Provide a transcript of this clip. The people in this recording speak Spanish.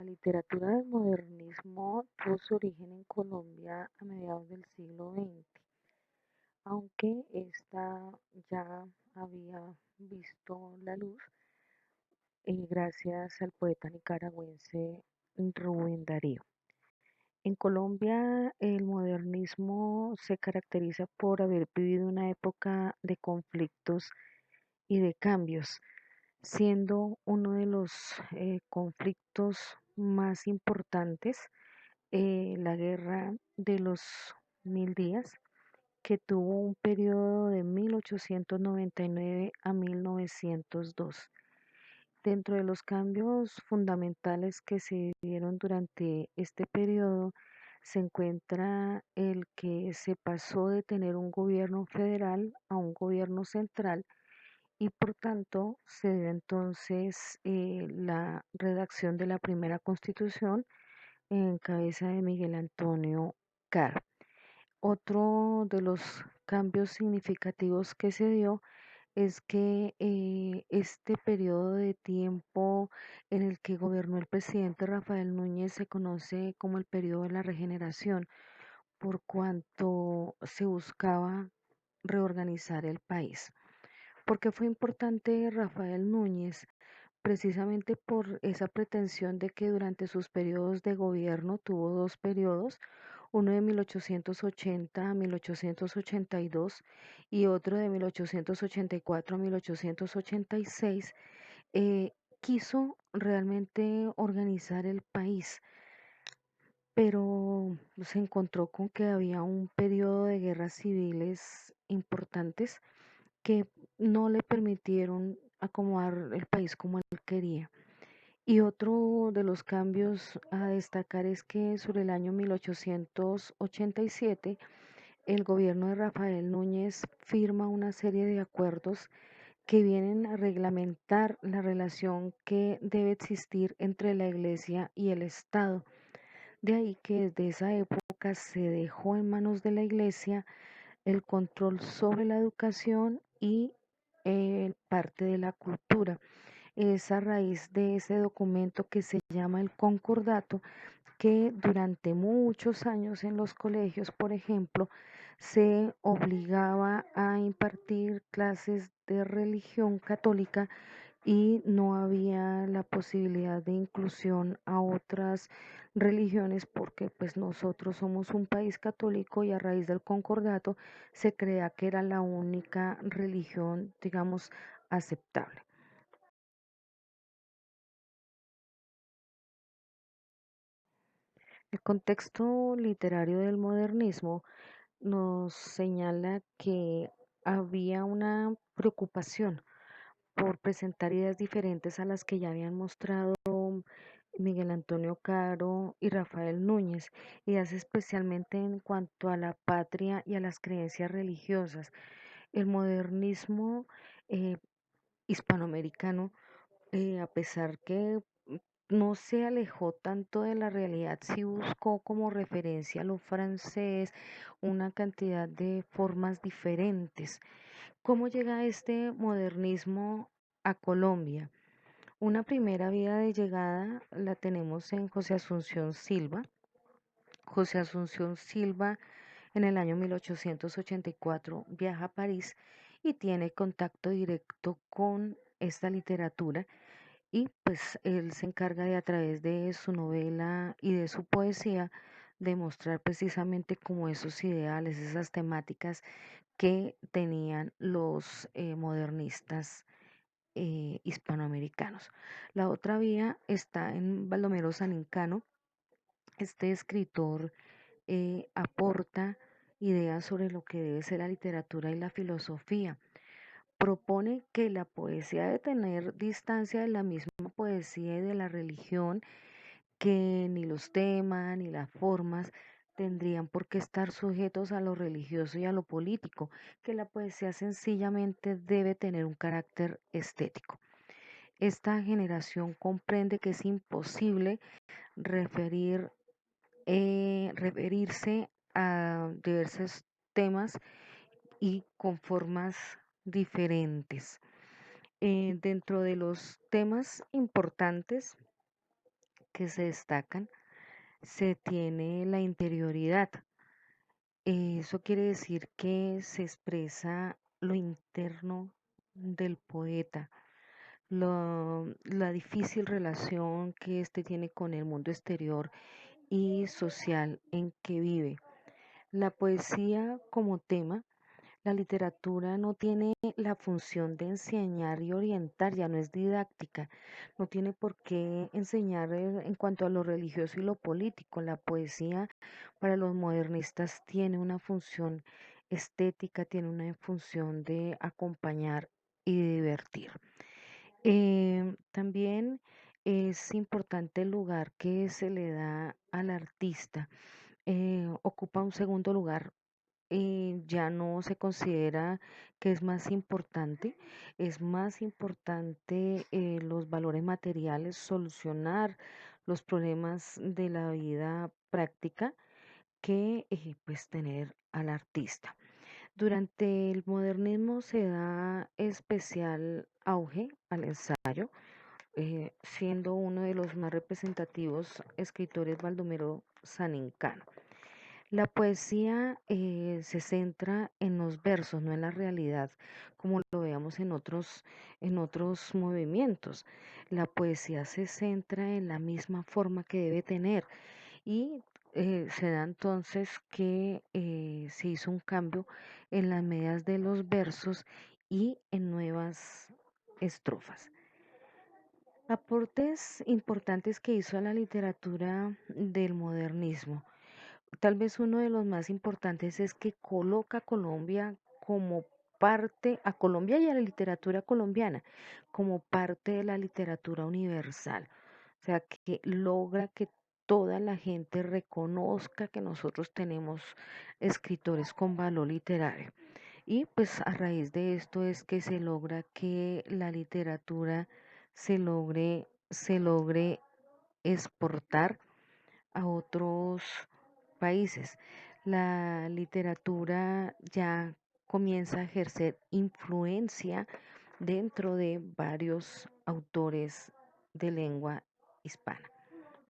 La literatura del modernismo tuvo su origen en Colombia a mediados del siglo XX, aunque esta ya había visto la luz gracias al poeta nicaragüense Rubén Darío. En Colombia, el modernismo se caracteriza por haber vivido una época de conflictos y de cambios, siendo uno de los conflictos más importantes la guerra de los 1000 días, que tuvo un periodo de 1899 a 1902. Dentro de los cambios fundamentales que se dieron durante este periodo se encuentra el que se pasó de tener un gobierno federal a un gobierno central y por tanto se dio entonces la redacción de la primera constitución en cabeza de Miguel Antonio Caro. Otro de los cambios significativos que se dio es que este periodo de tiempo en el que gobernó el presidente Rafael Núñez se conoce como el periodo de la regeneración, por cuanto se buscaba reorganizar el país. ¿Por qué fue importante Rafael Núñez? Precisamente por esa pretensión de que durante sus periodos de gobierno tuvo dos periodos, uno de 1880 a 1882 y otro de 1884 a 1886, quiso realmente organizar el país, pero se encontró con que había un periodo de guerras civiles importantes que no le permitieron acomodar el país como él quería. Y otro de los cambios a destacar es que sobre el año 1887 el gobierno de Rafael Núñez firma una serie de acuerdos que vienen a reglamentar la relación que debe existir entre la Iglesia y el Estado. De ahí que desde esa época se dejó en manos de la Iglesia el control sobre la educación y parte de la cultura. Es a raíz de ese documento que se llama el Concordato que durante muchos años en los colegios, por ejemplo, se obligaba a impartir clases de religión católica y no había la posibilidad de inclusión a otras religiones porque pues nosotros somos un país católico y a raíz del concordato se creía que era la única religión, digamos, aceptable. El contexto literario del modernismo nos señala que había una preocupación por presentar ideas diferentes a las que ya habían mostrado Miguel Antonio Caro y Rafael Núñez, ideas especialmente en cuanto a la patria y a las creencias religiosas. El modernismo eh, hispanoamericano, a pesar que no se alejó tanto de la realidad, sí buscó como referencia a lo francés una cantidad de formas diferentes. ¿Cómo llega este modernismo a Colombia? Una primera vía de llegada la tenemos en José Asunción Silva. José Asunción Silva en el año 1884 viaja a París y tiene contacto directo con esta literatura y pues él se encarga de a través de su novela y de su poesía demostrar precisamente como esos ideales, esas temáticas que tenían los modernistas hispanoamericanos. La otra vía está en Baldomero Sanincano. Este escritor aporta ideas sobre lo que debe ser la literatura y la filosofía. Propone que la poesía debe tener distancia de la misma poesía y de la religión, que ni los temas ni las formas tendrían por qué estar sujetos a lo religioso y a lo político, que la poesía sencillamente debe tener un carácter estético. Esta generación comprende que es imposible referirse a diversos temas y con formas diferentes. Dentro de los temas importantes que se destacan, se tiene la interioridad. Eso quiere decir que se expresa lo interno del poeta, la difícil relación que éste tiene con el mundo exterior y social en que vive. La poesía como tema, la literatura no tiene la función de enseñar y orientar, ya no es didáctica, no tiene por qué enseñar en cuanto a lo religioso y lo político. La poesía para los modernistas tiene una función estética, tiene una función de acompañar y de divertir. También es importante el lugar que se le da al artista. Ocupa un segundo lugar, ya no se considera que es más importante los valores materiales, solucionar los problemas de la vida práctica que pues tener al artista. Durante el modernismo se da especial auge al ensayo, siendo uno de los más representativos escritores Baldomero Sanincano. La poesía se centra en los versos, no en la realidad, como lo veamos en otros movimientos. La poesía se centra en la misma forma que debe tener y se da entonces que se hizo un cambio en las medidas de los versos y en nuevas estrofas. Aportes importantes que hizo a la literatura del modernismo. Tal vez uno de los más importantes es que coloca a Colombia como parte, a Colombia y a la literatura colombiana, como parte de la literatura universal. O sea, que logra que toda la gente reconozca que nosotros tenemos escritores con valor literario. Y pues a raíz de esto es que se logra que la literatura se logre exportar a otros países. La literatura ya comienza a ejercer influencia dentro de varios autores de lengua hispana.